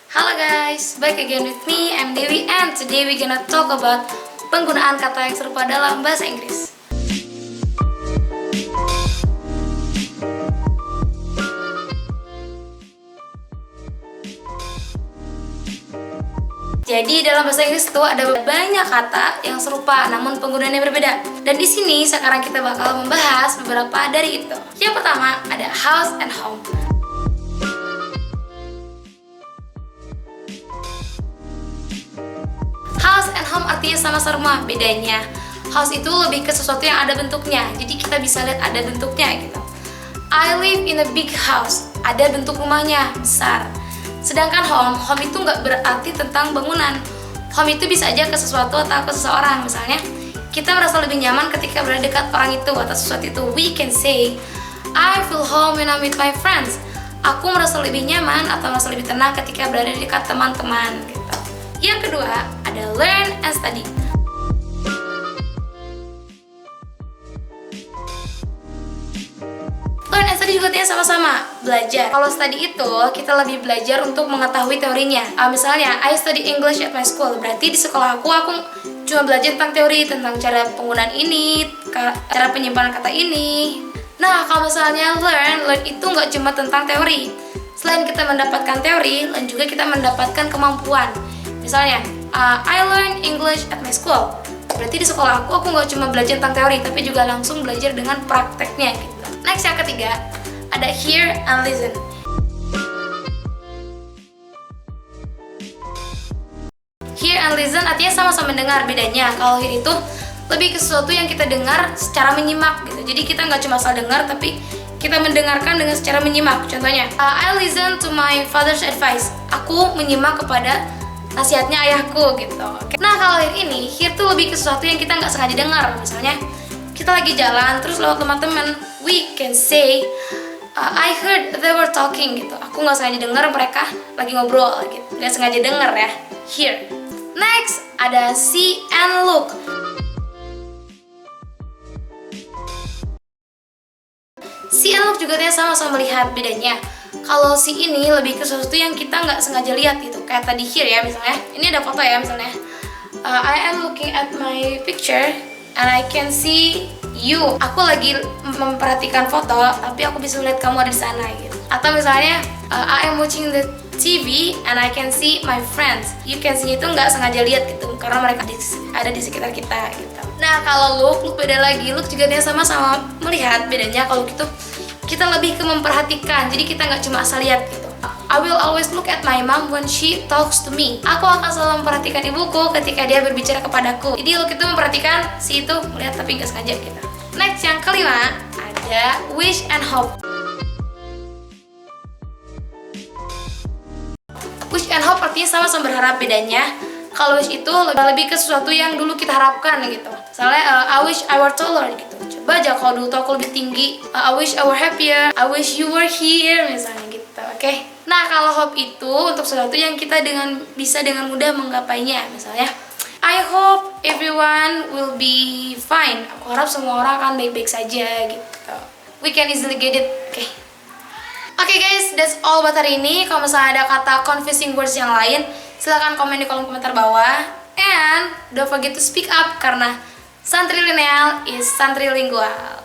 Halo guys, back again with me, I'm Dewi, and today we gonna talk about penggunaan kata yang serupa dalam bahasa Inggris. Jadi dalam bahasa Inggris itu ada banyak kata yang serupa namun penggunaannya berbeda. Dan di sini sekarang kita bakal membahas beberapa dari itu. Yang pertama ada house and home. House and home artinya sama-sama, bedanya house itu lebih ke sesuatu yang ada bentuknya. Jadi kita bisa lihat ada bentuknya gitu. I live in a big house, ada bentuk rumahnya, besar. Sedangkan home itu nggak berarti tentang bangunan. Home itu bisa aja ke sesuatu atau ke seseorang. Misalnya, kita merasa lebih nyaman ketika berada dekat orang itu atau sesuatu itu. We can say, I feel home when I'm with my friends. Aku merasa lebih nyaman atau merasa lebih tenang ketika berada di dekat teman-teman. Gitu. Yang kedua, ada learn and study. Learn and study juga sama-sama, belajar. Kalau study itu, kita lebih belajar untuk mengetahui teorinya. Misalnya, I study English at my school. Berarti di sekolah aku cuma belajar tentang teori, tentang cara penggunaan ini, cara penyimpanan kata ini. Nah, kalau misalnya learn itu nggak cuma tentang teori. Selain kita mendapatkan teori, dan juga kita mendapatkan kemampuan. Misalnya, I learn English at my school. Berarti di sekolah aku nggak cuma belajar tentang teori, tapi juga langsung belajar dengan prakteknya gitu. Next, yang ketiga, ada hear and listen. Hear and listen artinya sama-sama mendengar. Bedanya, kalau hear itu lebih ke sesuatu yang kita dengar secara menyimak gitu. Jadi kita nggak cuma asal dengar, tapi kita mendengarkan dengan secara menyimak. Contohnya, I listen to my father's advice. Aku menyimak kepada nasihatnya ayahku gitu. Nah, kalau hear tuh lebih ke sesuatu yang kita nggak sengaja dengar. Misalnya, kita lagi jalan terus lewat rumah teman, we can say I heard they were talking gitu. Aku nggak sengaja dengar mereka lagi ngobrol gitu. Nggak sengaja dengar ya. Hear. Next ada see and look. See and look juga sama-sama melihat. Bedanya, kalau see ini lebih ke sesuatu yang kita nggak sengaja lihat gitu. Kayak tadi hear ya misalnya. Ini ada foto ya misalnya. I am looking at my picture and I can see you. Aku lagi memperhatikan foto, tapi aku bisa lihat kamu ada di sana gitu. Atau misalnya, I am watching the TV and I can see my friends. You can see itu nggak sengaja lihat gitu, karena mereka ada di sekitar kita gitu. Nah, kalau look beda lagi. Look juga sama-sama melihat. Bedanya kalau gitu, kita lebih ke memperhatikan. Jadi kita nggak cuma asal lihat gitu. I will always look at my mom when she talks to me. Aku akan selalu memperhatikan ibuku ketika dia berbicara kepadaku. Jadi look itu memperhatikan, si itu melihat tapi nggak sengaja gitu. Next, yang kelima ada wish and hope. Wish and hope artinya sama-sama berharap. Bedanya, kalau wish itu lebih ke sesuatu yang dulu kita harapkan gitu. Misalnya, I wish I were taller gitu. Coba aja kalau dulu tuh aku lebih tinggi. I wish I were happier. I wish you were here misalnya gitu. Oke. Nah, kalau hope itu untuk sesuatu yang kita bisa dengan mudah menggapainya. Misalnya, I hope everyone will be fine. Aku harap semua orang akan baik-baik saja gitu. We can easily get it. Oke guys, that's all buat hari ini. Kalau misalnya ada kata confusing words yang lain, silahkan komen di kolom komentar bawah. And don't forget to speak up, karena santri lineal is santri lingual.